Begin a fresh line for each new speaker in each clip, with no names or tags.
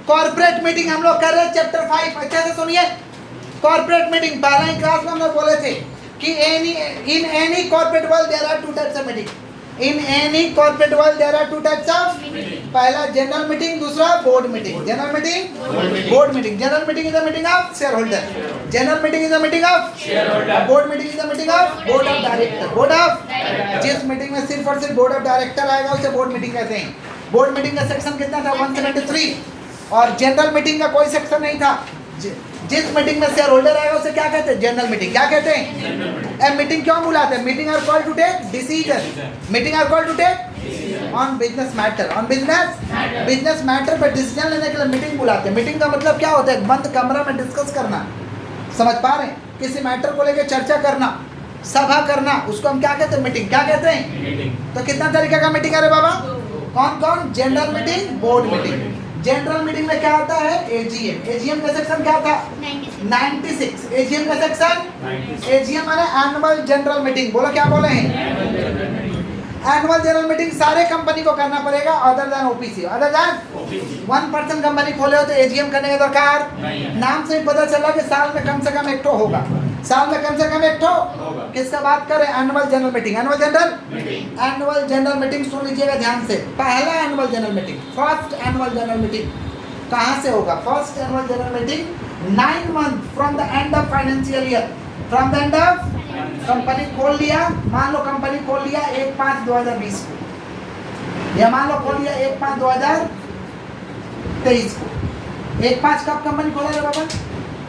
Corporate meeting हम लोग कर रहे हैं चैप्टर 5, अच्छे से सुनिए। कॉर्पोरेट मीटिंग पहला ही क्लास में हम लोग बोले थे कि in any corporate world there are two types of meeting. In any corporate world there are two types of, पहला जनरल मीटिंग, दूसरा board meeting. General meeting, board meeting. General meeting is the meeting of share holder, general meeting is the meeting of share holder, board meeting is the meeting of board of director. Board of, जिस meeting में सिर्फ और सिर्फ board of director आएगा उसे board meeting कहते हैं। Board meeting का सेक्शन कितना था? 173। और जनरल मीटिंग का कोई सेक्शन नहीं था। जिस मीटिंग में शेयर होल्डर आएगा उसे क्या कहते हैं? General meeting. क्या कहते हैं? मीटिंग क्यों बुलाते हैं? Meeting are called to take decision, meeting are called to take on business matter, on business matter पर डिसीजन लेने के लिए मीटिंग बुलाते हैं। मीटिंग का मतलब क्या होता है? बंद कमरा में डिस्कस करना, समझ पा रहे हैं? किसी मैटर को लेकर चर्चा करना, सभा करना, उसको हम क्या कहते हैं? मीटिंग। क्या कहते हैं? तो कितना तरीके का मीटिंग है रे बाबा? कौन कौन? General meeting, board meeting. General meeting में क्या होता है? एजीएम। एजीएम का सेक्शन क्या था? 96। एजीएम का सेक्शन, एजीएम माने एनुअल जनरल मीटिंग। बोलो क्या बोले हैं? एनुअल जनरल मीटिंग सारे कंपनी को करना पड़ेगा other than OPC. Other than 1% company खोले हो तो एजीएम करने की दरकार। नाम से ही पता चला कि साल में कम से कम एक ठो होगा, साल में कम से कम एक ठो। किसका बात करें? Annual general meeting. Annual general meeting सुन लीजिएगा ध्यान से। पहला annual general meeting, first annual general meeting कहाँ से होगा? First annual general meeting 9 month from the end of financial year. From the end of, company खोल लिया, मान लो कंपनी खोल लिया 1/5/2020 को, या मान लो खोल लिया 1/5/2023 को। 1/5 कब कंपनी खोला रे बाबा?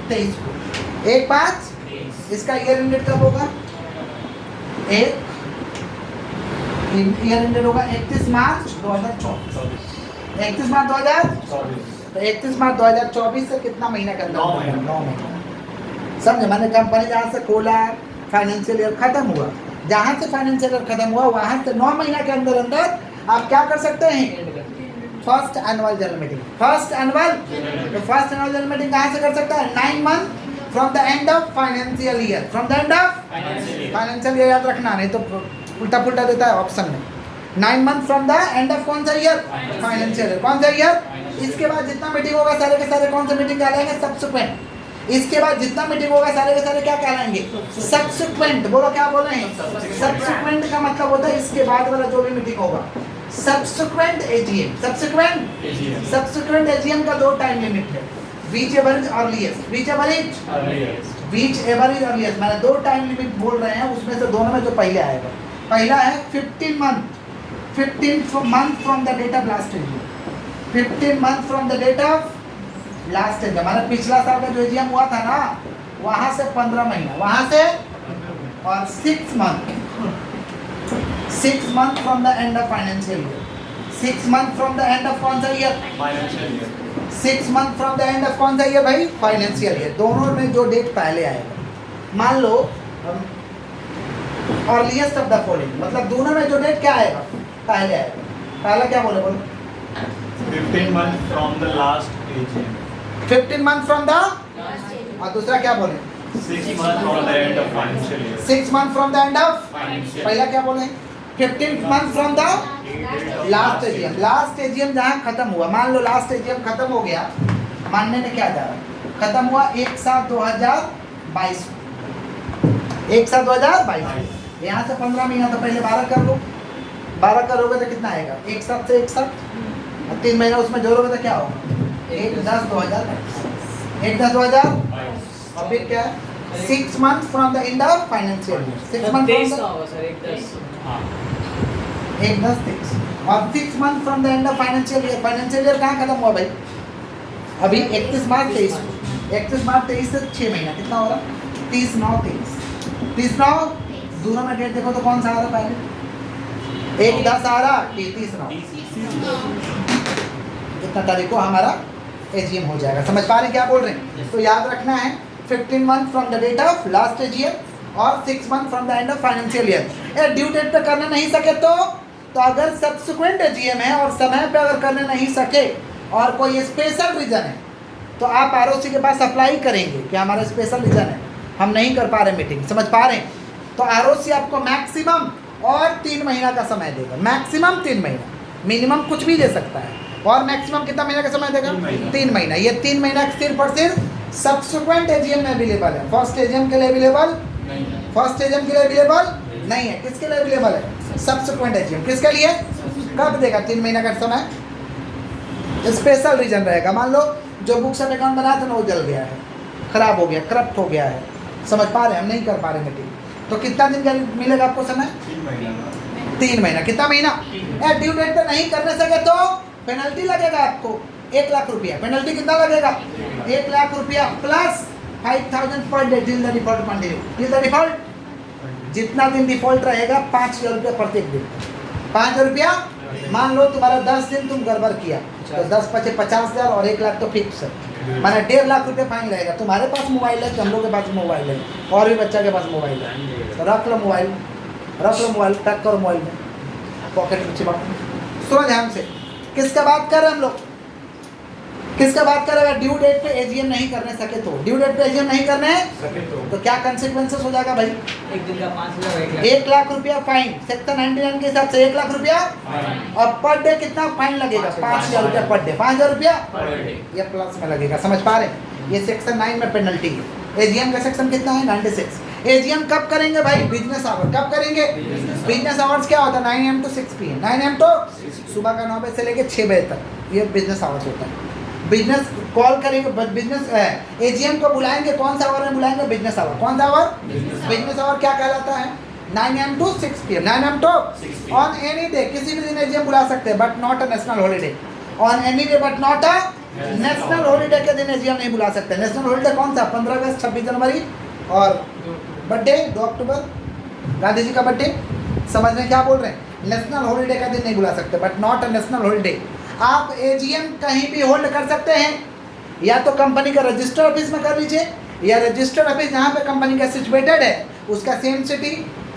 23 को। 1/5 इसका ईयर एंडेड कब होगा? ईयर एंडेड होगा 31 मार्च 2024। 31 मार्च 2024। तो 31 मार्च 2024 से कितना महीना का अंदर? 9 महीना। समझे? मैंने कंपनी जहाँ से खोला, फाइनेंशियल ईयर खत्म हुआ, जहाँ से फाइनेंशियल ईयर खत्म हुआ वहाँ से 9 महीना के अंदर अंदर आप क्या कर सकते हैं? First annual general meeting. First annual, तो फर्स्ट एनुअल जनरल मीटिंग कहाँ से कर सकता है? 9 month from the end of financial year. From the end of financial year याद रखना, नहीं तो उल्टा पुल्टा देता है ऑप्शन में। 9 month from the end of कौन सा ईयर? Financial year. कौन सा ईयर? इसके बाद जितना मीटिंग होगा सारे के सारे कौन सा मीटिंग कहलाएंगे? सब्सिक्वेंट। इसके बाद जितना मीटिंग होगा सारे के सारे क्या कहलाएंगे? सब्सिक्वेंट। बोलो क्या बोल रहे हैं? सब्सिक्वेंट का मतलब होता है इसके बाद वाला जो भी मीटिंग होगा। Subsequent AGM. सब्सिक्वेंट एजीएम का 2 टाइम लिमिट है, बीच एवरेज अर्लीस्ट। बीच एवरेज अर्लीस्ट मैंने 2 टाइम लिमिट बोल रहे हैं, उसमें से दोनों में जो पहले आएगा, पहला है 15 month from the date of last AGM. 15 month from the date of last AGM, हमारा पिछला साल का जो एजीएम हुआ था ना, वहां से 15 महीना, वहां से, और 6 month from the end of financial year. 6 month from the end of कौन सा year? Financial year. 6 month from the end of कौन सा ईयर भाई? Financial year. दोनों में जो डेट पहले आएगा, मान लो अर्लीस्ट ऑफ द फॉलोइंग, मतलब दोनों में जो डेट क्या आएगा? पहले आएगा। पहला क्या बोले? बोलो
15 months from the last AGM.
15 month from the, और दूसरा क्या बोले?
6 months from the end of financial year.
6 month from the end of,
Financial.
पहला क्या बोले? 15 month from the last AGM. Last AGM जहाँ खत्म हुआ, मान लो लास्ट एजीएम खत्म हो गया, मानने में क्या जा रहा है? खत्म हुआ 1/7/2022। 1/7/2022। यहाँ से 15 महीना तो पहले 12 कर लो। 12 करोगे तो कितना आएगा? 1/7 से 1/7, और 3 महीना उसमें जोड़ोगे तो क्या होगा? 1/10/2022। 1/10/2022। और फिर क्या है? 6 month from the end of financial year. 6 month एक 10 और 6 month from the end of financial year. Financial year कहाँ खत्म हुआ भाई? अभी 31 मार्च 23 को। 31 मार्च 23 से 6 महीना कितना हो रहा? 30/9/23। 30/9 दोनों में डेट देखो तो कौन सा आ रहा पहले? 1/10 आ रहा कि 30/9? कितना तारीख को हमारा एजीएम हो जाएगा? समझ पा रहे क्या बोल रहे हैं? तो याद रखना है 15 month from the date of last AGM और 6 month from the end of financial year. Due date पे करने नहीं सके तो अगर सब्सिक्वेंट एजीएम है और समय पे अगर करने नहीं सके और कोई स्पेशल रीजन है तो आप आरओसी के पास अप्लाई करेंगे कि हमारा स्पेशल रीजन है, हम नहीं कर पा रहे मीटिंग। समझ पा रहे हैं? तो आरओसी आपको मैक्सिमम और 3 महीना का समय देगा। मैक्सिमम 3 महीना, मिनिमम कुछ भी दे सकता है। और मैक्सिमम कितना महीना का समय देगा? 3 महीना। ये 3 महीना सिर्फ और सिर्फ सब्सिक्वेंट एजीएम में अवेलेबल है। फर्स्ट एजीएम के लिए अवेलेबल, फर्स्ट एजीएम के लिए अवेलेबल नहीं है। किसके लिए अवेलेबल है? Subsequent AGM. किसके लिए? कब देगा? 3 महीना का समय। स्पेशल रीजन रहेगा। मान लो जो बुक्स ऑफ अकाउंट बनाया था ना वो जल गया है, खराब हो गया, करप्ट हो गया है, समझ पा रहे हैं, हम नहीं कर पा रहे मीटिंग, तो कितना दिन का मिलेगा आपको समय? 3 महीना। कितना महीना? ड्यू डेट पे नहीं करने सके तो पेनल्टी लगेगा आपको 1 लाख रुपया। पेनल्टी कितना लगेगा? 1 लाख रुपया plus 5000 per day till the default continue. Till the default, जितना दिन डिफॉल्ट रहेगा 5000 रुपया प्रत्येक दिन। 5000 रुपया। मान लो तुम्हारा 10 दिन तुम गड़बड़ किया तो 10 पचे 50,000 और 1 लाख तो फिक्स है, माना 1.5 लाख रुपये फाइन लगेगा। तुम्हारे पास मोबाइल है, हम लोग के पास मोबाइल है, और भी बच्चा के पास मोबाइल है, तो रख लो मोबाइल, पैक करो मोबाइल में, पॉकेट में चिपा। सुनो ध्यान से, किसका बात कर रहे हैं हम लोग? किसका बात कर रहे हैं? ड्यू डेट पे एजीएम नहीं करने सके तो, ड्यू डेट पे एजीएम नहीं करने तो क्या कंसिक्वेंसेस हो जाएगा भाई?
1 दिन का 5,000,
1 लाख रुपया फाइन सेक्शन 99 के हिसाब से 1 लाख रुपया। और पर डे कितना फाइन लगेगा? 5,000 रुपया पर डे। 5,000 रुपया ये प्लस में लगेगा, समझ पा रहे हैं? ये सेक्शन 9 में पेनल्टी है। एजीएम का सेक्शन कितना है? 96। एजीएम कब करेंगे भाई? Business hour. कब करेंगे? बिजनेस आवर्स क्या होता है? 9 AM to 6 PM। 9 AM तो सुबह का 9 बजे से लेकर 6 बजे तक, ये बिजनेस आवर्स होता है। बिजनेस कॉल करेंगे, बिजनेस एजीएम को बुलाएंगे, कौन सा आवर में बुलाएंगे? Business hour. कौन सा आवर? बिजनेस आवर क्या कहलाता है? 9 AM to 6 PM। 9 AM to on any day, किसी भी दिन एजीएम बुला सकते हैं, but not a national holiday. On any day but not a national holiday के दिन एजीएम नहीं बुला सकते। नेशनल हॉलीडे कौन सा? 15 अगस्त, 26 जनवरी और बर्थडे 2 अक्टूबर, गांधी जी का बर्थडे। समझ में क्या बोल रहे हैं? नेशनल हॉलीडे का दिन नहीं बुला सकते, but not a national holiday. आप एजीएम कहीं भी होल्ड कर सकते हैं, या तो कंपनी का रजिस्टर ऑफिस में कर लीजिए, या रजिस्टर ऑफिस जहाँ पे कंपनी का सिचुएटेड है उसका सेम सिटी,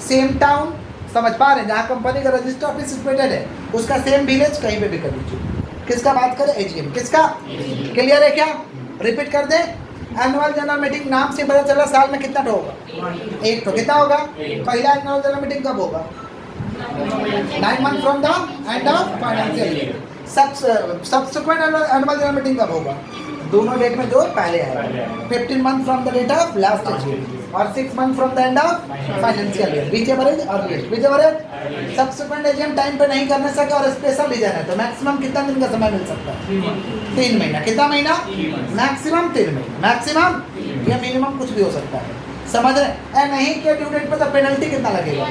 सेम टाउन, समझ पा रहे हैं? जहाँ कंपनी का रजिस्टर ऑफिस सिचुएटेड है उसका सेम विलेज, कहीं पे भी कर लीजिए। किसका बात करें? एजीएम। किसका? क्लियर है क्या? रिपीट कर दें। एनुअल जनरल मीटिंग नाम से पता चला साल में कितना होगा? 1 तो। कितना होगा? पहला एनुअल जनरल मीटिंग कब होगा? 9 months from the end of financial year. Subsequent annual general meeting कब होगा? दोनों डेट में जो पहले आएगा। 15 months from the date of last year और 6 months from the end of financial year. बीच एवरेज और बीच एवरेज। सब्सिक्वेंट एजीएम टाइम पे नहीं करने सके और स्पेशल रीजन है तो मैक्सिमम कितना दिन का समय मिल सकता है? 3 महीना। कितना महीना? मैक्सिमम 3 महीना। मैक्सिमम या मिनिमम कुछ भी हो सकता है, समझ रहे? नहीं के ड्यू डेट पे तो पेनल्टी कितना लगेगा?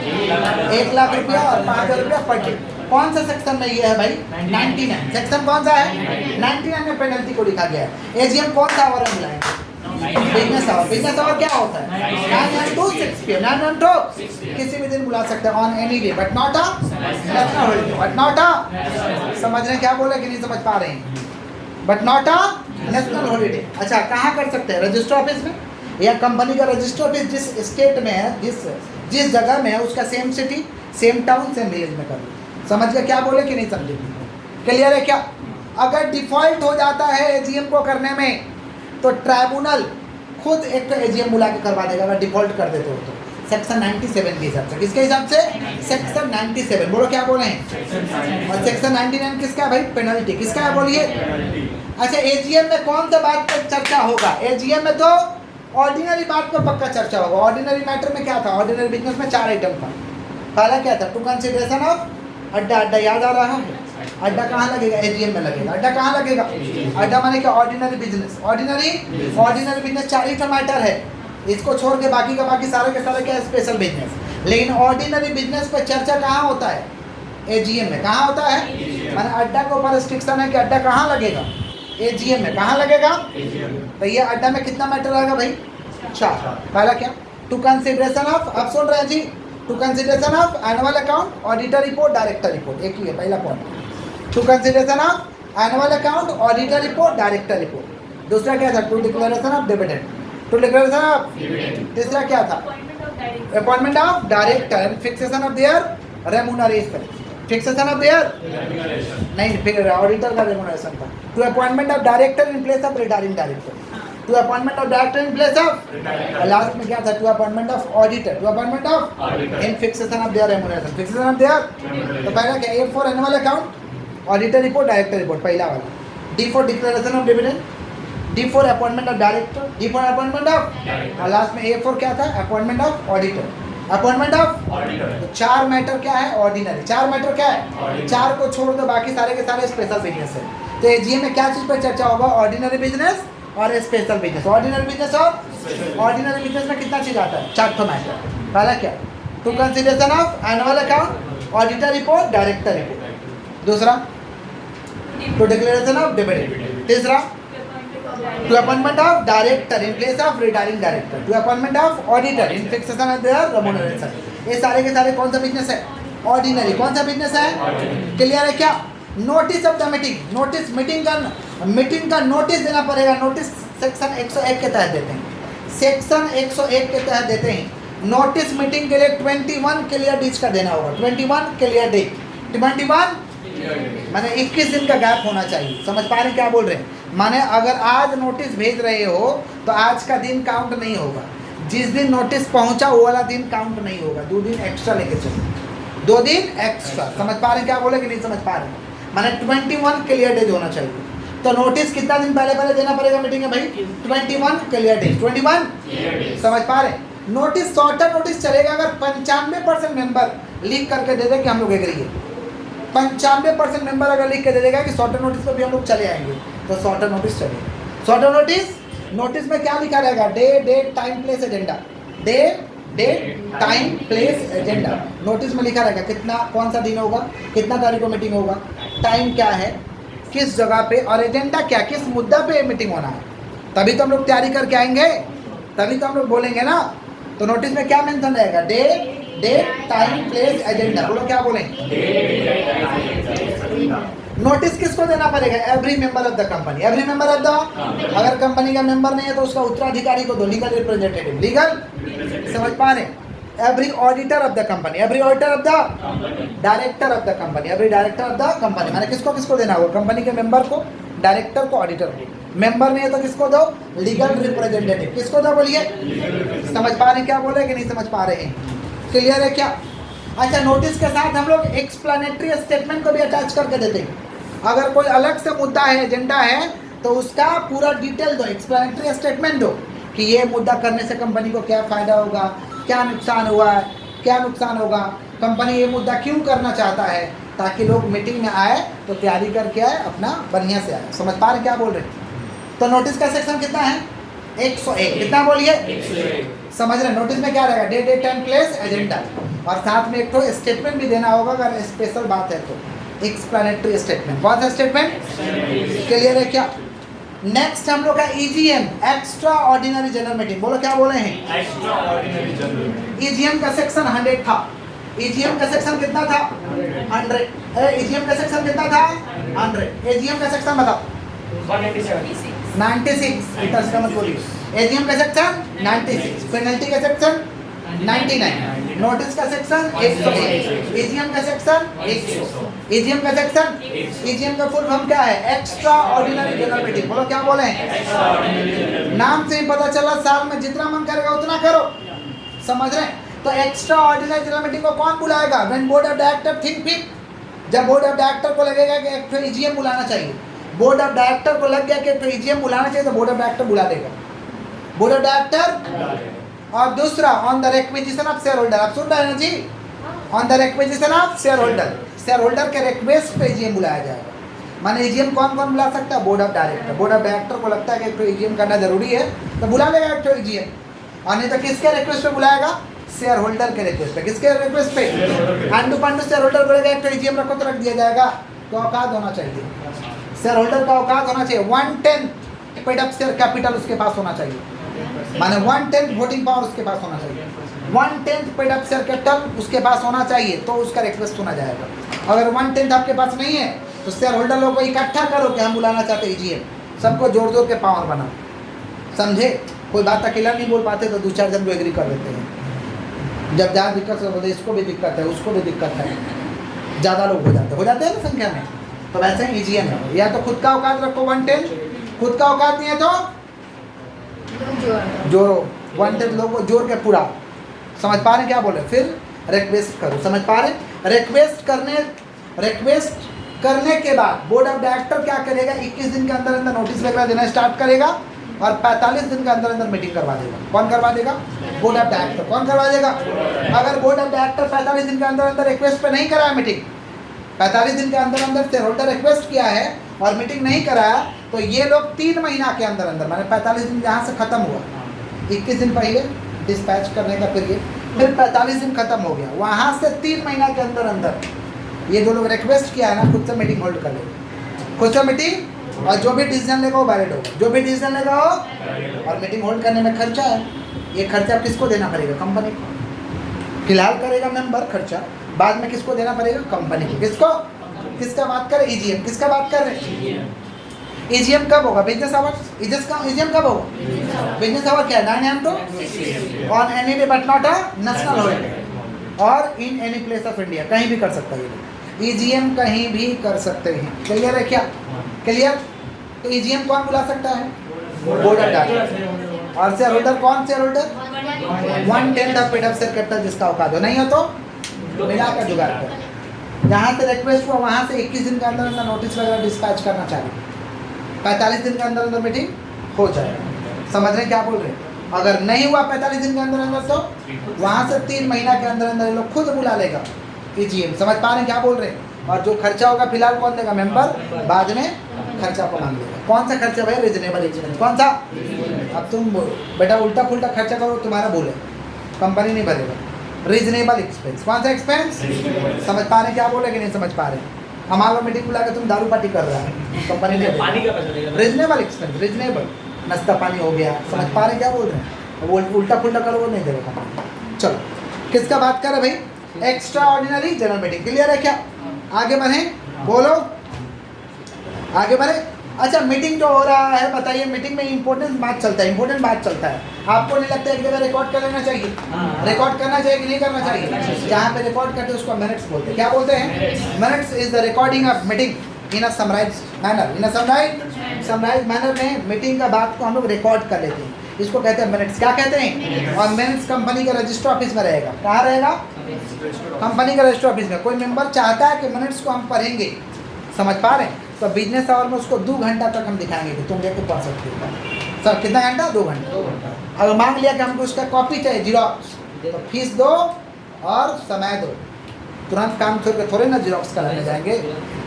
1 लाख रुपया और 5,000 रुपया पर डे। कौन सा सेक्शन में ये है भाई? 99। सेक्शन कौन सा है? 99 में पेनल्टी को लिखा गया है। एजीएम कौन सा आवर में बुलाएंगे? Business our. बिजनेस आवर क्या होता है? 9 AM to 6 PM। 9 AM to किसी भी दिन बुला सकते हैं, on any day but not a national holiday. But not अ, समझ रहे हैं क्या बोले कि नहीं समझ पा रहे हैं? But not a national holiday. अच्छा, कहाँ कर सकते हैं? रजिस्टर ऑफिस में, या कंपनी का रजिस्टर ऑफिस जिस स्टेट में है, जिस जगह में है उसका same city, same town, same village में कर लो। समझ गए क्या बोले कि नहीं समझे? क्लियर है क्या? अगर डिफॉल्ट हो जाता है एजीएम को करने में तो ट्राइब्यूनल खुद एक एजीएम बुला के करवा देगा, अगर डिफॉल्ट कर देते हो तो। सेक्शन 97 के हिसाब से। किसके हिसाब से? सेक्शन 97। बोलो क्या बोले हैं? और सेक्शन 99 किसका है भाई? पेनल्टी। किसका है बोलिए? अच्छा, एजीएम में कौन सा बात पर चर्चा होगा? एजीएम में तो ऑर्डिनरी बात पर पक्का चर्चा होगा। ऑर्डिनरी मैटर में क्या था? ऑर्डिनरी बिजनेस में 4 आइटम था। पहला क्या था? टू कंसिडरेशन ऑफ अड्डा। अड्डा याद आ रहा है? अड्डा कहाँ लगेगा? एजीएम में लगेगा। अड्डा कहाँ लगेगा? अड्डा माने क्या? Ordinary business. ऑर्डिनरी बिजनेस 4 ही मैटर है, इसको छोड़ के बाकी का बाकी सारे के सारे क्या? Special business. लेकिन ऑर्डिनरी बिजनेस पर चर्चा कहाँ होता है? एजीएम में। कहाँ होता है? माने अड्डा के ऊपर रिस्ट्रिक्शन है कि अड्डा कहाँ लगेगा? एजीएम में। कहाँ लगेगा? तो ये अड्डा में कितना मैटर आएगा भाई? 4। पहला क्या? टू कंसिडरेशन ऑफ, अब सुन रहे हैं जी, to consideration of annual account, auditor report, director report. एक ही है पहला point. To consideration of annual account, auditor report, director report. दूसरा क्या था? To declaration of dividend. To declaration of. तीसरा क्या था? Appointment of director and fixation of their remuneration. Fixation of their नहीं, फिर ऑडिटर का रेम्यूनरेशन था। To appointment of director in place of retiring director. To appointment of director in place of, last में क्या था? To appointment of auditor. To appointment of in fixation of their remuneration. Fixation of their तो पहला क्या? A for annual account, auditor report, director report, पहला वाला। D for declaration of dividend, D for appointment of director, D for appointment of, और last में A for क्या था, appointment of auditor, appointment of
auditor.
तो 4 matter क्या है, ordinary. 4 matter क्या है, 4 को छोड़ दो बाकी सारे के सारे स्पेशल बिजनेस है। तो एजीएम में क्या चीज पर चर्चा होगा, ऑर्डिनरी बिजनेस और स्पेशल बिजनेस। ऑर्डिनरी बिजनेस और ऑर्डिनरी बिजनेस में कितना चीज आता है, 4 मैटर। पहला क्या, to consideration of annual account, auditor report, director report. दूसरा टू डिक्लेरेशन ऑफ डिविडेंड। तीसरा to appointment of director in place of retiring director, to appointment of auditor in fixation of their remuneration. ये सारे के सारे कौन सा business है, ordinary. कौन सा बिजनेस है, क्लियर है क्या। Notice of the meeting, notice meeting का नोटिस देना पड़ेगा। नोटिस सेक्शन 101 के तहत देते हैं, सेक्शन 101 के तहत देते हैं। नोटिस मीटिंग के लिए 21 क्लियर डेज का देना होगा, 21 क्लियर डेज, 21 माने 21 दिन का गैप होना चाहिए। समझ पा रहे हैं क्या बोल रहे हैं, माने अगर आज नोटिस भेज रहे हो तो आज का दिन काउंट नहीं होगा, जिस दिन नोटिस पहुंचा वो वाला दिन काउंट नहीं होगा, 2 दिन एक्स्ट्रा लेके चलो, 2 दिन एक्स्ट्रा। समझ पा रहे हैं क्या बोले कि नहीं समझ पा रहे हैं, माने 21 क्लियर डेज होना चाहिए। तो नोटिस कितना दिन पहले देना पड़ेगा मीटिंग में भाई, 21 क्लियर डेज, 21 समझ पा रहे हैं। नोटिस शॉर्टर नोटिस चलेगा अगर 95% मेंबर लिख करके दे दे कि हम लोग एग्री है। 95% मेंबर अगर लिख के दे देगा कि शॉर्टर नोटिस पर भी हम लोग चले आएंगे तो शॉर्टर नोटिस चलेगा। शॉर्टर नोटिस में क्या लिखा रहेगा, day date time place agenda, day date time place agenda. Notice में लिखा रहेगा कितना, कौन सा दिन होगा, कितना तारीख को मीटिंग होगा, टाइम क्या है, किस जगह पे, और एजेंडा क्या, किस मुद्दा पे मीटिंग होना है। तभी तो हम लोग तैयारी करके आएंगे, तभी तो हम लोग बोलेंगे ना। तो नोटिस में क्या मेंशन रहेगा, day date time place agenda. बोलो क्या बोलेंगे, नोटिस किसको देना पड़ेगा, every member of the company, every member of the, अगर कंपनी का मेंबर नहीं है तो उसका उत्तराधिकारी को दो, लीगल रिप्रेजेंटेटिव, लीगल, समझ पा रहे, every auditor of the company, every auditor of the, director of the company, every director of the company. माने किसको किसको देना होगा, कंपनी के मेंबर को, डायरेक्टर को, ऑडिटर को। मेंबर नहीं है तो किसको दो, लीगल रिप्रेजेंटेटिव, किसको दो बोलिए, समझ पा रहे क्या बोल रहे कि नहीं समझ पा रहे हैं, क्लियर है क्या। अच्छा, नोटिस के साथ हम लोग एक्सप्लेनेटरी स्टेटमेंट को भी अटैच करके देते हैं। अगर कोई अलग से मुद्दा है, एजेंडा है, तो उसका पूरा डिटेल दो, एक्सप्लेनेटरी स्टेटमेंट दो कि ये मुद्दा करने से कंपनी को क्या फ़ायदा होगा, क्या नुकसान हुआ है, क्या नुकसान होगा, कंपनी ये मुद्दा क्यों करना चाहता है, ताकि लोग मीटिंग में आए तो तैयारी करके आए, अपना बढ़िया से आए। समझ पा रहे क्या बोल रहे हैं। तो नोटिस का सेक्शन कितना है, 101, कितना बोलिए, 101। समझ रहे, नोटिस में क्या रहेगा, day date time place agenda, और साथ में एक तो स्टेटमेंट भी देना होगा अगर स्पेशल बात है तो, एक्सप्लेनेटरी स्टेटमेंट। कौन सा स्टेटमेंट, क्लियर है क्या। नेक्स्ट हम लोग का EGM, extra ordinary general meeting. बोलो क्या बोले हैं,
एक्स्ट्रा ऑर्डिनरी जनरल।
ईजीएम का सेक्शन 100 था, ईजीएम का सेक्शन कितना था, 100। ईजीएम का सेक्शन कितना था, 100। एजीएम का सेक्शन बताओ, 96। इतना इसका मत बोलिए। एजीएम का सेक्शन 96, पेनल्टी का सेक्शन 99, नोटिस का सेक्शन 101, एजीएम का सेक्शन 100, एजीएम का सेक्शन, एजीएम का फुल फॉर्म क्या है, एक्स्ट्रा ऑर्डिनरी जनरल मीटिंग। बोलो क्या बोले, नाम से ही पता चला, साल में जितना मन करेगा उतना करो, समझ रहे हैं। तो एक्स्ट्रा ऑर्डिनरी जनरल मीटिंग को कौन बुलाएगा, when board of director think fit. जब बोर्ड ऑफ डायरेक्टर को लगेगा कि एक ईजीएम बुलाना चाहिए, बोर्ड ऑफ डायरेक्टर को लग गया कि एक ईजीएम बुलाना चाहिए, तो बोर्ड ऑफ डायरेक्टर बुला देगा, बोर्ड ऑफ डायरेक्टर। और दूसरा, on the requisition of share holder, आप सुन रहे हैं ना जी, on the requisition of share holder, share holder के रिक्वेस्ट पे ईजीएम बुलाया जाएगा। माने ईजीएम कौन कौन बुला सकता है, board of director. Board of director को लगता है कि एक ईजीएम करना जरूरी है तो बुला लेगा एक ईजीएम, और नहीं तो किसके रिक्वेस्ट पे बुलाएगा, शेयर होल्डर के रिक्वेस्ट पे। किसके रिक्वेस्ट पे, अंडू पंडू शेयर होल्डर बोलेगा एक ईजीएम रखो तो रख दिया जाएगा। तो औकात होना चाहिए, शेयर होल्डर का औकात होना चाहिए, 1/10 पेड अप शेयर कैपिटल उसके पास होना चाहिए, माने 1/10 वोटिंग पावर उसके पास होना चाहिए, 1/10 पेड अप शेयर कैपिटल उसके पास होना चाहिए, तो उसका रिक्वेस्ट सुना जाएगा। अगर 1/10 आपके पास नहीं है तो शेयर होल्डर लोगों को इकट्ठा करो कि हम बुलाना चाहते हैं ईजीएम, सबको जोड़ जोड़ के पावर बनाओ, समझे। कोई बात अकेला नहीं बोल पाते तो 2-4 जन को एग्री कर लेते हैं। जब ज़्यादा दिक्कत से बोलते इसको भी दिक्कत है, उसको भी दिक्कत है, ज़्यादा लोग हो जाते हैं ना संख्या में, तो वैसे ही ईजीएम है। या तो खुद का औकात रखो 1/10, खुद का औकात नहीं है तो जोड़ो 1/10 लोगों को जोड़ के पूरा। समझ पा रहे क्या बोले, फिर रिक्वेस्ट करो, समझ पा रहे, रिक्वेस्ट करने के बाद बोर्ड ऑफ डायरेक्टर क्या करेगा, 21 दिन के अंदर अंदर नोटिस वगैरह देना स्टार्ट करेगा और 45 दिन के अंदर अंदर मीटिंग करवा देगा। कौन करवा देगा? Board of director. कौन करवा देगा? अगर बोर्ड ऑफ डायरेक्टर 45 दिन के अंदर अंदर रिक्वेस्ट पे नहीं कराया मीटिंग, 45 दिन के अंदर अंदर शेयर होल्डर रिक्वेस्ट किया है और मीटिंग नहीं कराया, तो ये लोग 3 महीना के अंदर अंदर, माने 45 दिन जहाँ से खत्म हुआ, 21 दिन पहले डिस्पैच करने का पीरियड, फिर 45 दिन खत्म हो गया, वहाँ से 3 महीना के अंदर अंदर ये जो लोग रिक्वेस्ट किया है ना, खुद से मीटिंग होल्ड कर लेगा। खुद से मीटिंग, और जो भी डिसीजन लेगा वो वैलिड होगा। जो भी डिसीजन लेगा हो, और मीटिंग होल्ड करने में खर्चा है, ये खर्चा किसको देना पड़ेगा? कंपनी को। फिलहाल करेगा मेंबर खर्चा, बाद में किसको देना पड़ेगा? कंपनी को। किसको? किसका बात कर रहे? ईजीएम। किसका बात कर रहे? ईजीएम कब होगा? Business hours. ईजीएम कब होगा? बिजनेस आवर क्या है? 9 AM to on any day but not a national holiday और in any place of India, कहीं भी कर सकता है ये। ईजीएम कहीं भी कर सकते हैं। क्लियर है क्या? क्लियर? तो ईजीएम कौन बुला सकता है? Board of director. और शेयर होल्डर कौन? Share holder 1/10 of paid up share capital जिसका औकात हो। नहीं हो तो मिला कर जुगाड़ कर। जहाँ से रिक्वेस्ट हुआ वहाँ से 21 दिन के अंदर अंदर नोटिस वगैरह डिस्पैच करना चाहिए, 45 दिन के अंदर अंदर मीटिंग हो जाएगा। समझ रहे हैं क्या बोल रहे हैं? अगर नहीं हुआ 45 दिन के अंदर अंदर, तो वहाँ से 3 महीना के अंदर अंदर लोग खुद बुला लेगा ईजीएम। समझ पा रहे हैं क्या बोल रहे हैं? और जो खर्चा होगा फिलहाल कौन देगा? मेंबर। बाद में खर्चा को मांग लेगा। कौन सा खर्चा भाई? Reasonable expense. कौन सा? अब तुम बेटा उल्टा पुल्टा खर्चा करो, तुम्हारा बोले, कंपनी नहीं भरेगा। Reasonable expense. कौन सा एक्सपेंस? समझ पा रहे क्या बोले कि नहीं समझ पा रहे? हमारा मीटिंग बुला के तुम दारू पार्टी कर रहा है, कंपनी ने
पानी का पैसा देगा।
Reasonable expense. रीजनेबल नाश्ता पानी हो गया। समझ पा रहे क्या बोल रहे हैं? वो उल्टा पुल्टा करो, वो नहीं देगा कंपनी। चलो, किसका बात कर रहे भाई? Extra ordinary general meeting. Clear है क्या? आगे बढ़े, बोलो आगे बढ़े। अच्छा, मीटिंग जो हो रहा है बताइए, मीटिंग में इंपॉर्टेंट बात चलता है, इंपॉर्टेंट बात चलता है। आपको नहीं लगता एक जगह रिकॉर्ड कर लेना चाहिए? रिकॉर्ड करना चाहिए कि नहीं करना चाहिए? जहाँ पे रिकॉर्ड करते हैं उसको मिनट्स बोलते हैं। क्या बोलते हैं? Minutes is the recording of meeting in a summarise manner. In a summarise manner में मीटिंग का बात को हम लोग रिकॉर्ड कर लेते हैं, इसको कहते हैं मिनट्स। क्या कहते हैं? और मिनट्स कंपनी का रजिस्टर ऑफिस में रहेगा। कहाँ रहेगा? कंपनी का रजिस्टर ऑफिस में। कोई मेंबर चाहता है कि मिनट्स को हम पढ़ेंगे, समझ पा रहे हैं, तो बिजनेस आवर में उसको 2 घंटा तक हम दिखाएंगे कि तुम लेके पढ़ सकते हो। सर कितना घंटा? 2 घंटा। अगर मांग लिया कि हमको उसका कॉपी चाहिए जीरोक्स, तो फीस दो और समय दो। तुरंत काम छोड़ के थोड़े ना जीरोक्स कराने जाएंगे,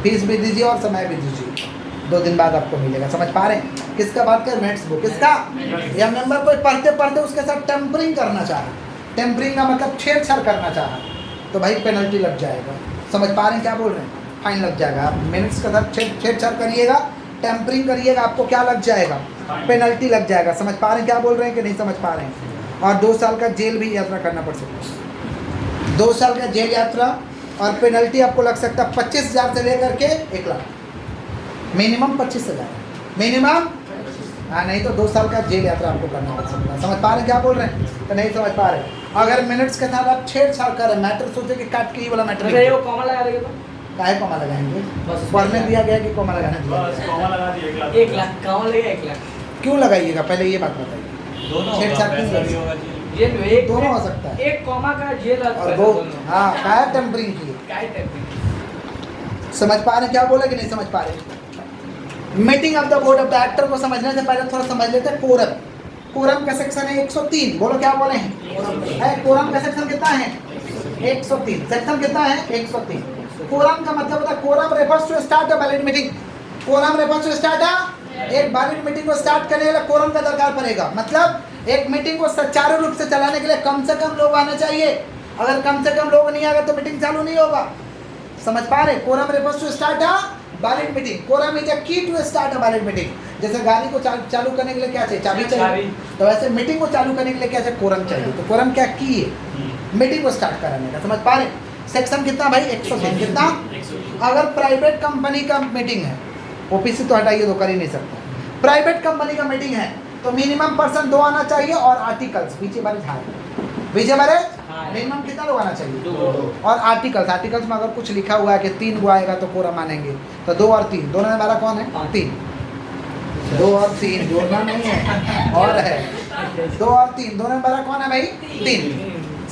फीस भी दीजिए और समय भी दीजिए, 2 दिन बाद आपको मिलेगा। समझ पा रहे हैं? किसका बात कर? Minutes book. किसका? या मेंबर कोई पढ़ते पढ़ते उसके साथ टेम्परिंग करना चाह रहा, टेम्परिंग का मतलब छेड़छाड़ करना चाह रहा, तो भाई पेनल्टी लग जाएगा। समझ पा रहे हैं क्या बोल रहे हैं? फाइन लग जाएगा। आप मिनट्स के साथ छेड़छाड़ करिएगा, टेम्परिंग करिएगा, आपको क्या लग जाएगा? पेनल्टी लग जाएगा। समझ पा रहे हैं क्या बोल रहे हैं कि नहीं समझ पा रहे हैं? और 2 साल का जेल भी यात्रा करना पड़ सकता है। 2 साल का जेल यात्रा और पेनल्टी आपको लग सकता है 25,000 से लेकर के 1 लाख, मिनिमम 25,000 मिनिमम। हाँ, नहीं तो 2 साल का जेल यात्रा आपको करना पड़ सकता है। समझ पा रहे हैं क्या बोल रहे हैं? तो नहीं समझ पा रहे? अगर मिनट्स के साथ आप छेड़छाड़ कर रहे हैं, मैटर सोचे कि काट के ही वाला मैटर
अगर ये वो कॉमा लगा देगा तो
काहे कॉमा लगाएंगे? पढ़ने दिया गया कि कॉमा लगाने दिया
बस
गया?
कॉमा लगा दिए 1 लाख।
1 लाख कॉमा लगेगा 1 लाख।
क्यों लगाइएगा पहले ये बात बताइए।
दोनों
छेड़छाड़
होगा,
क्यों
पैसा भी
करिए?
होगा जी।
जेल में एक
दोनों हो सकता है।
1 कॉमा का जेल
और वो हाँ काहे टेम्परिंग की?
काय टाइप
समझ पा रहे हैं क्या बोले कि नहीं समझ पा रहे? Meeting of the board of director को समझने से पहले थोड़ा समझ लेते हैं कोरम। कोरम का सेक्शन है 103। बोलो क्या बोले हैं? कोरम का सेक्शन कितना है? 103। सेक्शन कितना है? 103। कोरम का मतलब होता है quorum refers to start a valid meeting. Quorum refers to start एक वैलिड मीटिंग को स्टार्ट करने के लिए कोरम का दरकार पड़ेगा। मतलब एक मीटिंग को सुचारू रूप से चलाने के लिए कम से कम लोग आने चाहिए। अगर कम से कम लोग नहीं आएगा तो मीटिंग चालू नहीं होगा। समझ पा रहे? Quorum refers to start a valid meeting. Quorum is a key to start a valid meeting. जैसे गाड़ी को चालू करने के लिए क्या चाहिए? चाबी चाहिए। तो वैसे मीटिंग को चालू करने के लिए क्या चाहिए? कोरम चाहिए। तो कोरम क्या की है? मीटिंग को स्टार्ट कराने का। समझ पा रहे? सेक्शन कितना भाई? 103। कितना? अगर प्राइवेट कंपनी का मीटिंग है, ओपीसी तो हटाइए, तो कर ही नहीं सकता। प्राइवेट कंपनी का मीटिंग है तो मिनिमम पर्सन 2 आना चाहिए और आर्टिकल्स पीछे बारे मिनिमम कितना लोग आना चाहिए?
2।
और आर्टिकल्स में अगर कुछ लिखा हुआ है कि 3 गो आएगा तो कोरम मानेंगे, तो 2 और 3 दोनों में हमारा कौन है? 3। 2 और 3 जोड़ना नहीं है और है 2 और 3 दोनों में हमारा कौन है भाई? 3।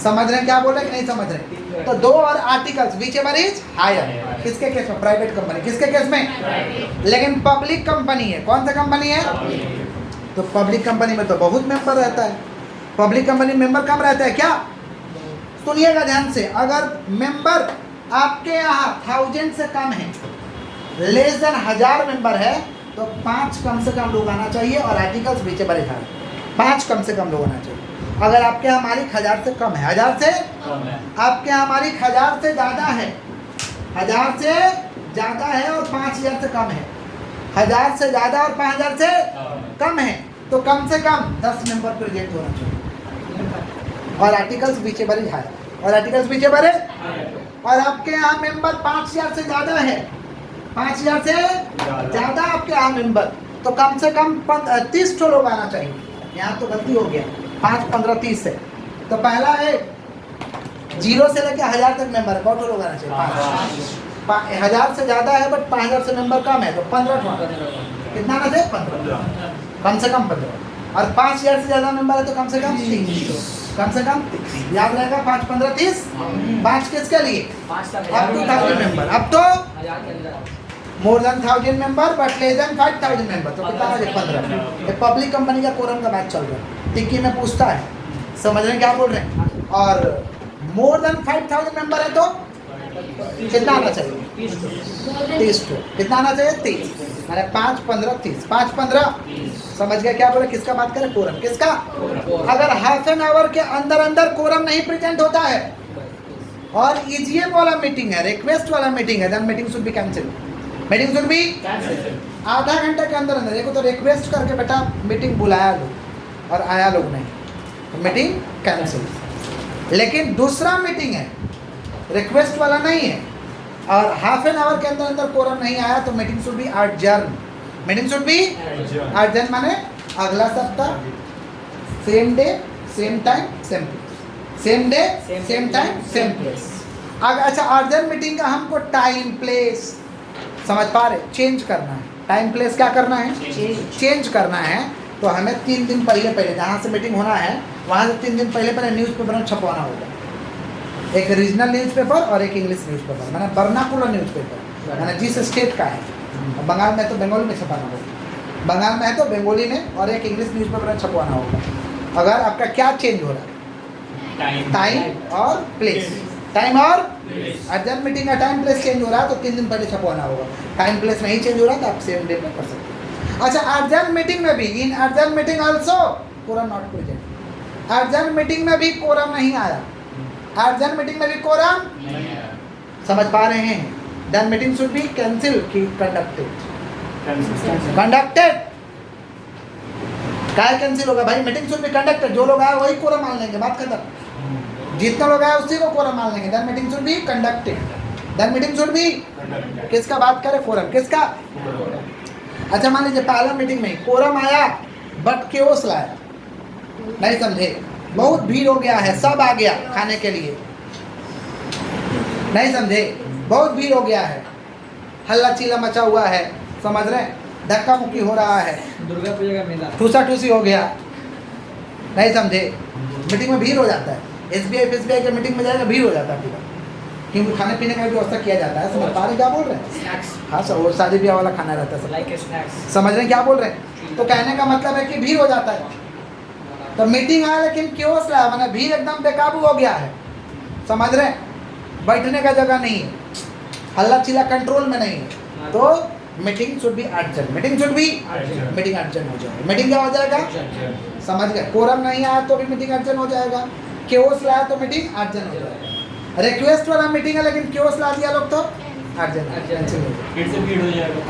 समझ रहे हैं क्या बोल रहे हैं कि नहीं समझ रहे? तो 2 और articles which ever is higher. किसके केस में? Private company. किसके केस में? लेकिन पब्लिक कंपनी है। कौन सा कंपनी है? तो पब्लिक कंपनी में तो बहुत मेंबर रहता है। पब्लिक कंपनी में मेंबर कम रहता है क्या? सुनिएगा ध्यान से, अगर मेंबर आपके यहाँ 1000 से कम है, लेस देन 1000 मेंबर है, तो 5 कम से कम लोग आना चाहिए और आर्टिकल्स बीचे बड़े था 5 कम से कम लोग आना चाहिए। अगर आपके यहाँ मालिक 1000 से कम है, 1000 से आपके यहाँ मालिक 1000 से ज़्यादा है, 1000 से ज़्यादा है और 5000 से कम है, 1000 से ज़्यादा और 5000 से कम है, तो कम से कम 10 मेंबर प्रेजेंट होना चाहिए और आर्टिकल्स बीचे बड़े है और आर्टिकल्स बीचे बड़े। और आपके यहाँ मेंबर 5000 से ज़्यादा है, 5000 से ज़्यादा आपके यहाँ मेंबर, तो कम से कम 30 लोग आना चाहिए। यहाँ तो गलती हो गया, 5, 15, 30 से। तो पहला है 0 से लेकर 1000 तक मेंबर है, बहुत लोग आना चाहिए। 1000 से ज़्यादा है बट 5000 से मेंबर कम है, तो 15 कितना आना चाहिए? 15, कम से कम 15। और 5000 से ज़्यादा मेंबर है तो कम से कम 30, कम से कम 30। याद रहेगा, 5, 15, 30। 5 किसके लिए? अब तो 1000 मेंबर, अब तो more than 1000 member but less than 5000 member, तो कितना है? 15। ये पब्लिक कंपनी का कोरम का मैच चल रहा है, टिक्की में पूछता है, समझ रहे हैं क्या बोल रहे हैं? और मोर देन 5000 मेंबर है तो कितना आना चाहिए? 30। कितना आना चाहिए? 30। मैंने 5, 15, 30, 5, 15। समझ गया क्या बोले? किसका बात करें? कोरम। किसका? अगर हाफ एन आवर के अंदर अंदर कोरम नहीं प्रेजेंट होता है और ईजीएम वाला मीटिंग है, रिक्वेस्ट वाला मीटिंग है, then meeting should be cancel. Meeting should be आधा घंटे के अंदर अंदर। देखो तो रिक्वेस्ट करके बेटा मीटिंग बुलाया लोग और आया लोग नहीं, तो मीटिंग कैंसिल। लेकिन दूसरा मीटिंग है, रिक्वेस्ट वाला नहीं है और हाफ एन आवर के अंदर अंदर कोरम नहीं आया, तो meeting should B adjourn. Meeting should B adjourn माने अगला सप्ताह, same day same time same place, same day same time same place. अच्छा, अर्जेंट मीटिंग का हमको टाइम प्लेस समझ पा रहे? चेंज करना है। टाइम प्लेस क्या करना है? चेंज करना है। तो हमें 3 दिन पहले जहाँ से मीटिंग होना है वहाँ से 3 दिन पहले न्यूज़पेपर में छपवाना होगा। एक रीजनल न्यूज़पेपर और एक इंग्लिश न्यूज़पेपर, मैंने वर्नाकुलर न्यूज़पेपर, मैंने जिस स्टेट का है। बंगाल में तो बंगाली में छपाना होगा, बंगाल में है तो बंगाली में, और एक इंग्लिश न्यूज़पेपर में छपवाना होगा। अगर आपका क्या चेंज हो रहा है? टाइम और प्लेस। टाइम और अर्जेंट मीटिंग का टाइम प्लेस चेंज हो रहा है तो 3 दिन पहले छपवाना होगा। टाइम प्लेस नहीं चेंज हो रहा तो आप सेम डे में कर सकते हैं। अच्छा, अर्जेंट मीटिंग में भी, in urgent meeting also quorum not present. Urgent meeting में भी कोरम नहीं आया, अर्जेंट मीटिंग में भी कोरम समझ पा रहे हैं? Then meeting should be cancel की कंडक्टेड। क्या कैंसिल होगा भाई? Meeting should be conducted. जो लोग आए वही कोरम मान लेंगे, बात खत्म। जितना लोग आए उसी को कोरम मान लेंगे। Then meeting should be conducted. Then meeting should be किसका बात करें? कोरम। किसका? अच्छा, मान लीजिए पहला मीटिंग में कोरम आया बट केओस लाया, नहीं समझे? बहुत भीड़ हो गया है, सब आ गया खाने के लिए, नहीं समझे? बहुत भीड़ हो गया है, हल्ला चिल्ला मचा हुआ है, समझ रहे हैं? धक्का मुक्की हो रहा है,
दुर्गा पूजा का मेला,
ठूसा ठूसी हो गया, नहीं समझे? मीटिंग में भीड़ हो जाता है। SBI के मीटिंग में जाएगा, भीड़ हो जाता है पूरा, क्योंकि खाने पीने का भी व्यवस्था किया जाता है। समझ पा रहे क्या बोल रहे हैं?
स्नैक्स
हाँ सर, वो शादी ब्याह वाला खाना रहता है सब,
लाइक स्नैक्स।
समझ रहे हैं क्या बोल रहे हैं? तो कहने का मतलब है कि भीड़ हो जाता है। तो मीटिंग आया लेकिन क्यों रहा, मैंने भीड़ एकदम बेकाबू हो गया है, समझ रहे हैं? बैठने का जगह नहीं है, हल्ला चिल्ला कंट्रोल में नहीं है, तो meeting should B urgent. Meeting should B meeting urgent हो जाएगा। मीटिंग क्या हो जाएगा? समझ गए? कोरम नहीं आया तो भी मीटिंग अर्जेंट हो जाएगा, क्योस लाया तो मीटिंग अर्जेंट हो जाएगा। रिक्वेस्ट वाला मीटिंग है लेकिन क्योस ला दिया लोग तो अर्जेंट हो जाएगा,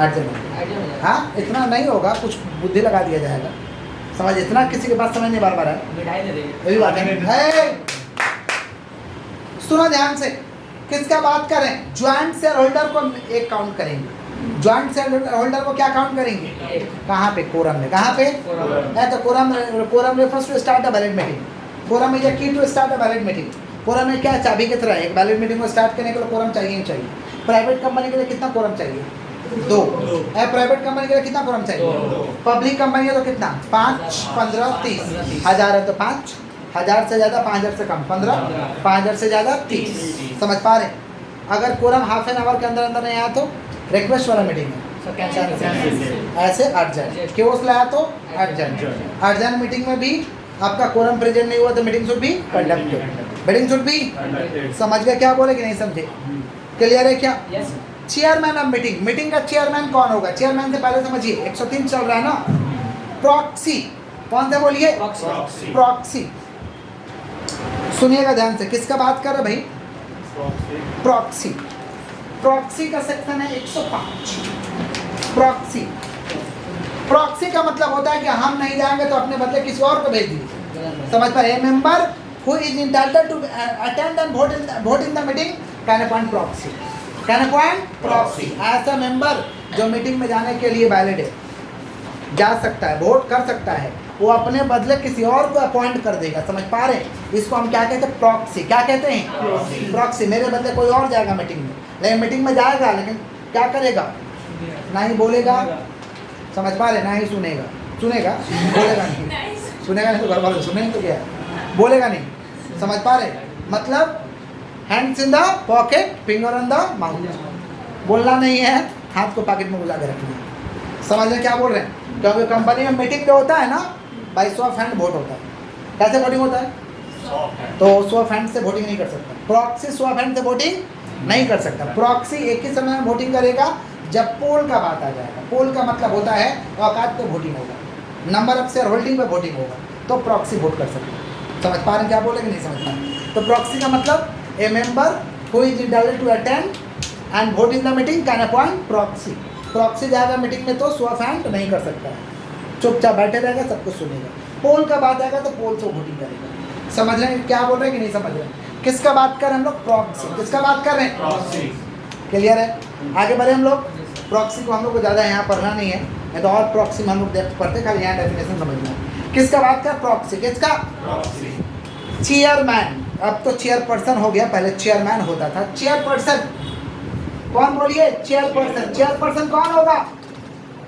अर्जेंट। हाँ, इतना नहीं होगा, कुछ बुद्धि लगा दिया जाएगा, समझ? इतना किसी के पास समझ नहीं बार बार है,
मिठाई दे देंगे।
वही बात है। सुनो ध्यान से, किसका बात करें? ज्वाइंट शेयर होल्डर को एक काउंट करेंगे। ज्वाइंट शेयर होल्डर को क्या काउंट करेंगे? कहाँ पे? कोरम में। कहाँ पे? तो quorum refers to start a valid meeting. Quorum is key to start a valid meeting. Quorum में क्या चाबी की तरह है, एक वैलिड मीटिंग को स्टार्ट करने के लिए कोरम चाहिए ही चाहिए। प्राइवेट कंपनी के लिए कितना कोरम चाहिए? 2। प्राइवेट कंपनी के लिए कितना कोरम चाहिए? पब्लिक कंपनी है तो कितना? 5, 15, 30। 1000 है तो 5, 1000 से ज़्यादा 5000 से कम 15, 5000 से ज़्यादा 30। समझ पा रहे हैं? अगर कोरम हाफ एन आवर के अंदर अंदर नहीं आया तो रिक्वेस्ट वाला मीटिंग है,
So cancel.
ऐसे अर्जेंट केवस लाया तो अर्जेंट। अर्जेंट मीटिंग में भी आपका कोरम प्रेजेंट नहीं हुआ तो meeting should be conducted. Meeting should B, समझ गए क्या बोले कि नहीं समझे? क्लियर है क्या?
Yes.
Chairman of meeting, meeting का चेयरमैन कौन होगा? चेयरमैन से पहले समझिए 103 चल रहा है ना। प्रॉक्सी, कौन सा बोलिए?
Proxy.
प्रॉक्सी। सुनिएगा ध्यान से, किसका बात कर रहे भाई? प्रॉक्सी। प्रॉक्सी का सेक्शन है 105। प्रॉक्सी, प्रॉक्सी का मतलब होता है कि हम नहीं जाएंगे तो अपने बदले किसी और को भेज दीजिए। समझ पाए? A member who is entitled to attend and vote in the meeting can appoint proxy. Can appoint proxy. ऐसा मेंबर जो मीटिंग में जाने के लिए वैलिड है, जा सकता है, वोट कर सकता है, वो अपने बदले किसी और को अपॉइंट कर देगा। समझ पा रहे हैं? इसको हम क्या कहते हैं? प्रॉक्सी। क्या कहते हैं? प्रॉक्सी। मेरे बदले कोई और जाएगा मीटिंग में, लेकिन मीटिंग में जाएगा लेकिन क्या करेगा? ना ही बोलेगा। समझ पा रहे? ना ही सुनेगा। सुनेगा, बोलेगा नहीं। सुनेगा नहीं तो घर वाले सुनेंगे तो क्या है? बोलेगा नहीं। समझ पा रहे? मतलब hands in the pocket, finger on the mouth. बोलना नहीं है, हाथ को पॉकेट में घुसा के रखना है। समझ रहे क्या बोल रहे हैं? क्योंकि कंपनी में मीटिंग जो होता है ना, by show of hand vote होता है। कैसे वोटिंग होता है? तो शो ऑफ हैंड से वोटिंग नहीं कर सकता। प्रॉक्सी शो ऑफ हैंड से वोटिंग नहीं कर सकता। प्रॉक्सी एक ही समय में वोटिंग करेगा जब पोल का बात आ जाएगा। पोल का मतलब होता है औकात पे वोटिंग होगा, नंबर ऑफ शेयर होल्डिंग पे वोटिंग होगा, तो प्रॉक्सी वोट कर सकते हैं। समझ पा रहे हैं क्या बोले कि नहीं समझ पा रहे? तो प्रॉक्सी का मतलब a member who is entitled to attend and vote in the meeting can appoint proxy. Proxy जाएगा मीटिंग में तो शो ऑफ हैंड नहीं कर सकता है, चुपचाप बैठे रहेगा, सब कुछ सुनेगा। पोल का बात आएगा तो पोल से वोटिंग करेगा। समझ रहे हैं क्या बोल रहे हैं कि नहीं समझ रहे हैं? किसका बात कर रहे हैं हम लोग? प्रॉक्सी। किसका बात कर रहे हैं? क्लियर है? आगे बढ़े हम लोग। प्रॉक्सी को हम लोग को ज़्यादा यहाँ पढ़ना नहीं है, नहीं तो और प्रॉक्सी में हम लोग डेप्थ पढ़ते, खाली यहाँ डेफिनेशन समझना है। किसका बात कर? प्रॉक्सी। किसका? चेयरमैन। अब तो चेयरपर्सन हो गया, पहले चेयरमैन होता था। चेयरपर्सन कौन बोलिए? चेयरपर्सन। चेयरपर्सन कौन होगा?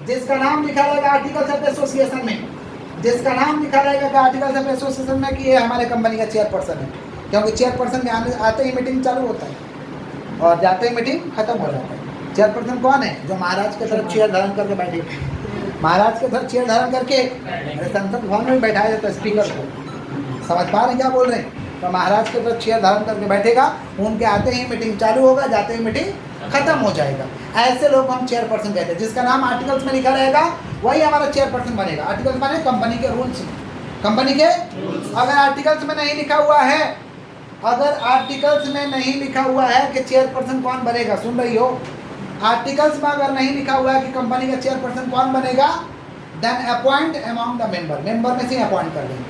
जिसका नाम लिखा रहेगा आर्टिकल्स ऑफ एसोसिएशन में, जिसका नाम लिखा रहेगा आर्टिकल्स ऑफ एसोसिएशन में कि ये हमारे कंपनी का चेयरपर्सन है। क्योंकि चेयरपर्सन के आने आते ही मीटिंग चालू होता है और जाते ही मीटिंग खत्म हो जाता है। चेयरपर्सन कौन है? जो महाराज के तरफ चेयर धारण करके बैठे। महाराज के तरफ चेयर धारण करके संसद भवन में बैठाया जाता है स्पीकर को। समझ पा रहे हैं क्या बोल रहे हैं? तो महाराज के तरफ चेयर धारण करके बैठेगा, उनके आते ही मीटिंग चालू होगा, जाते ही मीटिंग खत्म हो जाएगा। ऐसे लोग हम चेयरपर्सन कहते हैं। जिसका नाम आर्टिकल्स में लिखा रहेगा वही हमारा चेयरपर्सन बनेगा। आर्टिकल्स माने कंपनी के रूल्स, कंपनी के। अगर आर्टिकल्स में नहीं लिखा हुआ है, अगर आर्टिकल्स में नहीं लिखा हुआ है कि चेयरपर्सन कौन बनेगा, सुन रही हो? आर्टिकल्स में अगर नहीं लिखा हुआ है कि कंपनी का चेयरपर्सन कौन बनेगा, then appoint among the member. Member में से अपॉइंट कर देंगे।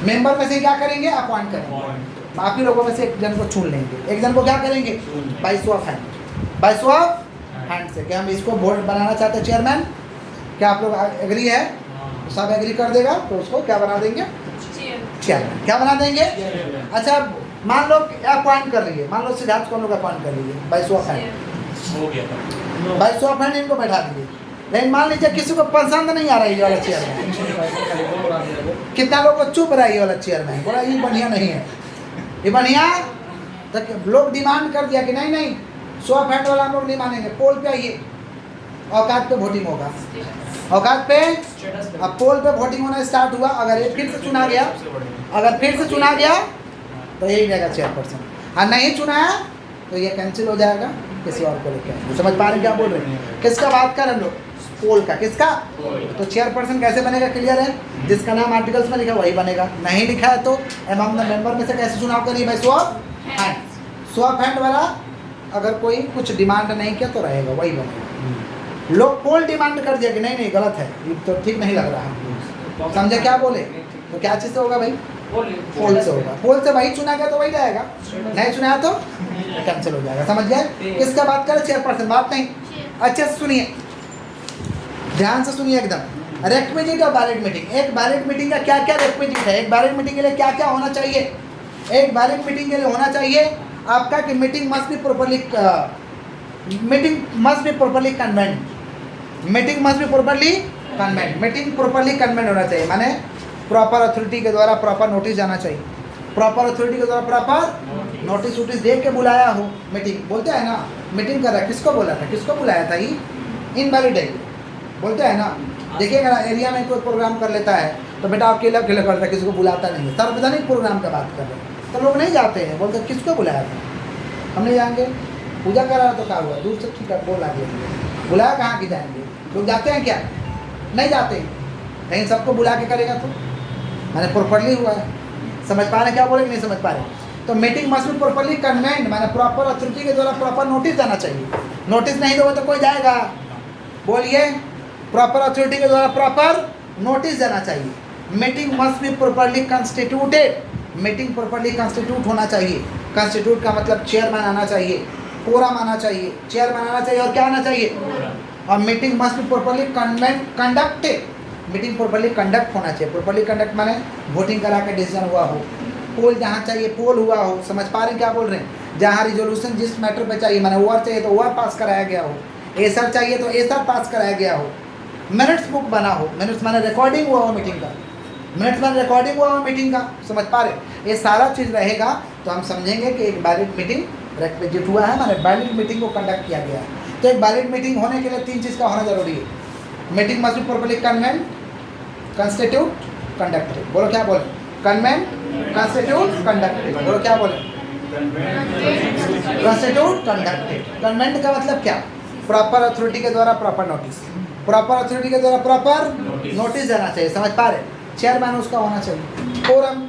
मेंबर में से क्या करेंगे? अपॉइंट करेंगे। बाकी लोगों में से एक जन को चुन लेंगे। एक जन को क्या करेंगे? By show of hand. By show of hand से कि हम इसको बोर्ड बनाना चाहते हैं चेयरमैन। क्या आप लोग एग्री है? सब एग्री कर देगा तो उसको क्या बना देंगे? चेयरमैन। क्या बना देंगे? अच्छा, मान लो अपॉइंट कर लीजिए, मान लो सिद्धार्थ को लोग अपॉइंट कर लीजिए बाय शो ऑफ हैंड।
हो गया।
बाय शो ऑफ हैंड इनको बैठा दीजिए। लेकिन मान लीजिए किसी को पसंद नहीं आ रहा है ये वाला चेयरमैन, कितना लोग को चुप रहा है ये वाला चेयरमैन, बोला ये बढ़िया नहीं है, ये बढ़िया। तो लोग डिमांड कर दिया कि नहीं नहीं, शो ऑफ हैंड वाला हम लोग नहीं मानेंगे, पोल पे आइए, औकात पे वोटिंग होगा। औकात पे अब पोल पे वोटिंग होना स्टार्ट हुआ। अगर ये फिर से चुना गया, अगर फिर से चुना गया तो यही रहेगा चेयरपर्सन, और नहीं चुनाया तो ये कैंसिल हो जाएगा, किसी और को लेकर। समझ पा रहे क्या बोल रहे हैं? किसका बात कर हम लोग? पोल का। किसका? तो चेयरपर्सन कैसे बनेगा? क्लियर है? जिसका नाम आर्टिकल्स में लिखा वही बनेगा, नहीं लिखा है तो अमंग द मेंबर में से कैसे चुनाव करिए? भाई show of hand. Show of hand वाला अगर कोई कुछ डिमांड नहीं किया तो रहेगा, वही बनेगा। लोग पोल डिमांड कर दिया कि नहीं नहीं गलत है, ये तो ठीक नहीं लग रहा है, समझे क्या बोले? तो क्या चीज़ से होगा भाई? पोल से होगा। पोल से वही चुना गया तो वही जाएगा, नहीं चुनाया तो कैंसिल हो जाएगा। समझ गए? किसका बात करें? चेयरपर्सन। बात नहीं, अच्छे से सुनिए, ध्यान से सुनिए एकदम। Requisite of valid meeting. एक वैलिड मीटिंग का क्या क्या रिक्विजिट है? एक वैलिड मीटिंग के लिए क्या क्या होना चाहिए? एक वैलिड मीटिंग के लिए होना चाहिए आपका कि meeting must be properly convent. Meeting must be properly convent. Meeting properly convent होना चाहिए, माने प्रॉपर अथॉरिटी के द्वारा प्रॉपर नोटिस जाना चाहिए, प्रॉपर अथॉरिटी के द्वारा प्रॉपर नोटिस वोटिस देख के बुलाया हो मीटिंग, बोलते हैं ना मीटिंग कर रहा है, किसको बोला था, किसको बुलाया था, ये इनवैलिड है, बोलते हैं ना। देखिएगा ना एरिया में कोई प्रोग्राम कर लेता है तो बेटा अकेला अकेला करता है, किसी को बुलाता नहीं है, सार्वजनिक प्रोग्राम का बात कर रहे हैं तो लोग नहीं जाते हैं, बोलते किसको बुलाया था, हम नहीं जाएंगे, पूजा कर रहा तो क्या हुआ, दूर से ठीक है बोल आगे, बुलाया कहाँ की जाएंगे, लोग जाते हैं क्या, नहीं जाते, लेकिन सबको बुला के करेगा तो मैंने प्रॉपरली हुआ है, समझ पा रहे क्या बोले नहीं समझ पा रहे। तो meeting must be properly convent, मैंने प्रॉपर अथॉरिटी के द्वारा प्रॉपर नोटिस जाना चाहिए, नोटिस नहीं दोगे तो कोई जाएगा, बोलिए प्रॉपर अथॉरिटी के द्वारा प्रॉपर नोटिस जाना चाहिए। Meeting must be properly constituted, meeting properly constitute होना चाहिए, कंस्टिट्यूट का मतलब चेयरमैन आना चाहिए, कोरम आना चाहिए, चेयरमैन आना चाहिए और क्या आना चाहिए, और meeting must be properly conducted, meeting properly conduct होना चाहिए, प्रॉपरली कंडक्ट माने वोटिंग करा के डिसीजन हुआ हो, पोल जहाँ चाहिए पोल हुआ हो, समझ पा रहे हैं क्या बोल रहे हैं, जहाँ रिजोल्यूशन जिस मैटर पे चाहिए माने ओवर चाहिए तो ओवर पास कराया गया हो, एसर चाहिए तो एसर पास कराया गया हो, मिनट्स बुक बना हो, मिनट्स माने रिकॉर्डिंग हुआ हो मीटिंग का, मिनट्स माने रिकॉर्डिंग हुआ हो मीटिंग का, समझ पा रहे, ये सारा चीज़ रहेगा तो हम समझेंगे कि एक वैलिड मीटिंग रिक्विजिट हुआ है, माने वैलिड मीटिंग को कंडक्ट किया गया है। तो एक वैलिड मीटिंग होने के लिए 3 चीज़ का होना जरूरी है, meeting must be properly convent, constitute, conducted, बोलो क्या बोले, कन्वेंट, कंस्टिट्यूट, कंडक्टेड, बोलो क्या बोले, कंस्टिट्यूट, कंडक्टेड। कन्वेंट का मतलब क्या, प्रॉपर अथॉरिटी के द्वारा प्रॉपर नोटिस, प्रॉपर अथॉरिटी के द्वारा प्रॉपर नोटिस जाना चाहिए, समझ पा रहे, चेयरमैन उसका होना चाहिए, कोरम,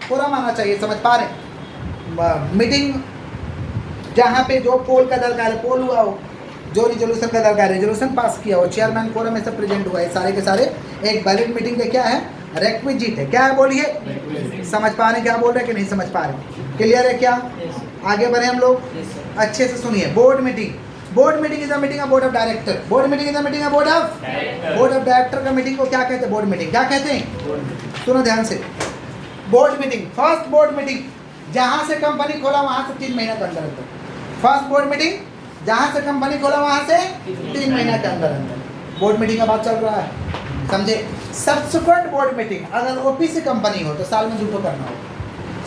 कोरम आना चाहिए, समझ पा रहे, मीटिंग जहाँ पे जो पोल का दरकार है पोल हुआ हो, जो रिजोल्यूशन का दरकार है रिजोल्यूशन पास किया हो, चेयरमैन कोरम में सब प्रेजेंट हुआ है, सारे के सारे एक वैलिड मीटिंग के क्या है, रेक्विजिट है, क्या है बोलिए, समझ पा रहे हैं क्या बोल रहे हैं कि नहीं समझ पा रहे, क्लियर है क्या, आगे बढ़े हम लोग, अच्छे से सुनिए। Board meeting, board meeting is a meeting of board of director, board meeting is a meeting of board of director का मीटिंग को क्या कहते हैं, बोर्ड मीटिंग, क्या कहते हैं, सुनो ध्यान से, board meeting, first board meeting जहाँ से कंपनी खोला वहाँ से 3 महीना के अंदर अंदर, फर्स्ट बोर्ड मीटिंग जहाँ से कंपनी खोला वहाँ से 3 महीना के अंदर अंदर बोर्ड मीटिंग का बात चल रहा है, समझे। सब्सिक्वेंट बोर्ड मीटिंग, अगर ओपीसी कंपनी हो तो साल में 2 ठो करना होगा,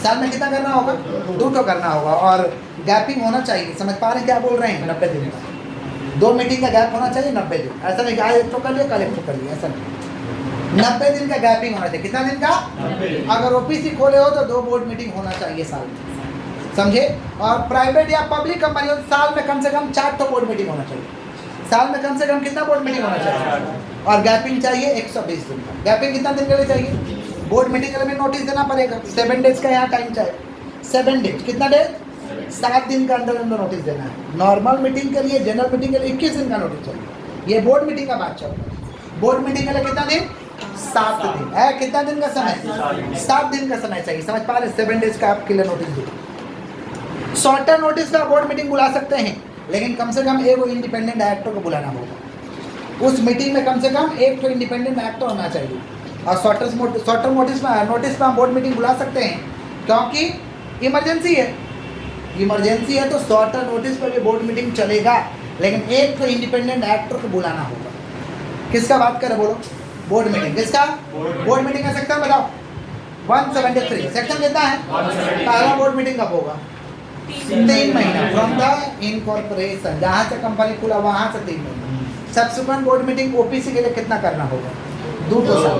साल में कितना करना होगा, 2 ठो करना होगा, और गैपिंग होना चाहिए, समझ पा रहे हैं क्या बोल रहे हैं, 90 दिन का, 2 मीटिंग का गैप होना चाहिए 90 दिन, ऐसा नहीं कि आज 1 ठो कर लिया कल 1 ठो कर लिया, ऐसा नहीं, 90 दिन का गैपिंग होना चाहिए, कितना दिन का, अगर ओपीसी खोले हो तो 2 बोर्ड मीटिंग होना चाहिए साल में, समझे। और प्राइवेट या पब्लिक कंपनी हो तो साल में कम से कम 4 ठो बोर्ड मीटिंग होना चाहिए, साल में कम से कम कितना बोर्ड मीटिंग होना चाहिए, और गैपिंग चाहिए 120 दिन का, गैपिंग कितना दिन के लिए चाहिए, बोर्ड मीटिंग के लिए भी नोटिस देना पड़ेगा, 7 डेज का यहाँ टाइम चाहिए, 7 डेज, कितना डेज, 7 दिन का अंदर अंदर नोटिस देना है। नॉर्मल मीटिंग के लिए, जनरल मीटिंग के लिए 21 दिन का नोटिस चाहिए, ये बोर्ड मीटिंग का बात चल रहा है। बोर्ड मीटिंग के लिए कितना दिन, 7 दिन है, कितना दिन का समय, 7 दिन का समय चाहिए, समझ पा रहे, 7 डेज का आपके लिए नोटिस दो। शॉर्टर नोटिस का बोर्ड मीटिंग बुला सकते हैं, लेकिन कम से कम एक इंडिपेंडेंट डायरेक्टर को बुलाना होगा, उस मीटिंग में कम से कम 1 तो इंडिपेंडेंट डायरेक्टर होना चाहिए। और शॉर्टर नोटिस में हम बोर्ड मीटिंग बुला सकते हैं क्योंकि इमरजेंसी है, इमरजेंसी है तो शॉर्टर नोटिस पर भी बोर्ड मीटिंग चलेगा, लेकिन 1 तो इंडिपेंडेंट डायरेक्टर को बुलाना होगा। किसका बात करें बोलो, बोर्ड मीटिंग, किसका, बोर्ड मीटिंग का सेक्शन बताओ, 173 सेक्शन कितना है, पहला बोर्ड मीटिंग कब होगा, 3 महीना फ्रॉम द इनकॉर्पोरेशन, जहाँ से कंपनी खुला वहाँ से 3 महीना। सब्सिक्वेंट बोर्ड मीटिंग ओपीसी के लिए कितना करना होगा, 2 साल,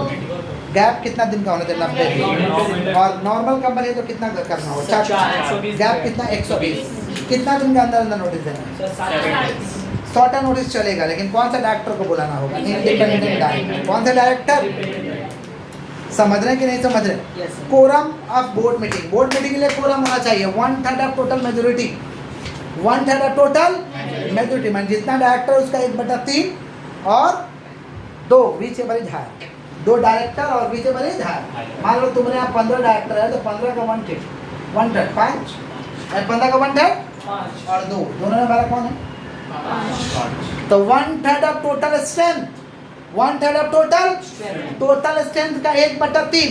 गैप कितना दिन का होना चाहिए, 90 दिन, और नॉर्मल कंपनी तो कितना करना होगा, 4, गैप कितना 120, कितना दिन के अंदर अंदर नोटिस देना, शॉर्टर नोटिस चलेगा, लेकिन कौन सा डायरेक्टर को बुलाना होगा, इंडिपेंडेंट डायरेक्टर, कौन सा डायरेक्टर, समझ रहे हैं कि नहीं समझ रहे। Quorum of board meeting, board meeting के लिए कोरम होना चाहिए 1/3 of total majority, 1/3 of total majority, मान जितना डायरेक्टर उसका 1/3 और 2 बीच बड़ी झार, 2 डायरेक्टर और बीच बड़ी झार। मान लो तुमने यहाँ 15 डायरेक्टर है तो 15 का 1/3 5, 15 का 1/3 और 2, दोनों में हमारा कौन है, तो 1/3 of total strength, 1/3 of total strength का 1/3,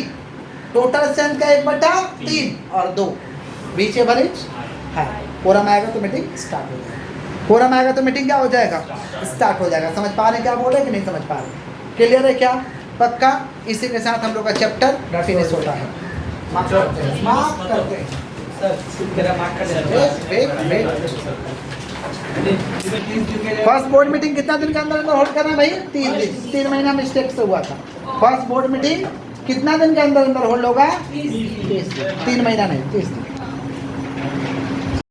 टोटल स्ट्रेंथ का 1/3 और 2 बीच बरीज है। कोरम आएगा तो मीटिंग स्टार्ट हो जाएगा, कोरम आएगा तो मीटिंग क्या हो जाएगा, स्टार्ट हो जाएगा। समझ पा रहे क्या बोल रहे कि नहीं समझ पा रहे, क्लियर है क्या, पक्का? इसी के साथ हम लोग का चैप्टर फिनिश होता है। मार्क करते हैं। फर्स्ट बोर्ड मीटिंग कितना दिन के अंदर अंदर होल्ड करना है भाई? 3 दिन। 3 महीना मिस्टेक से हुआ था। फर्स्ट बोर्ड मीटिंग कितना दिन के अंदर अंदर होल्ड होगा? 30 दिन। 3 महीना नहीं, 30 दिन।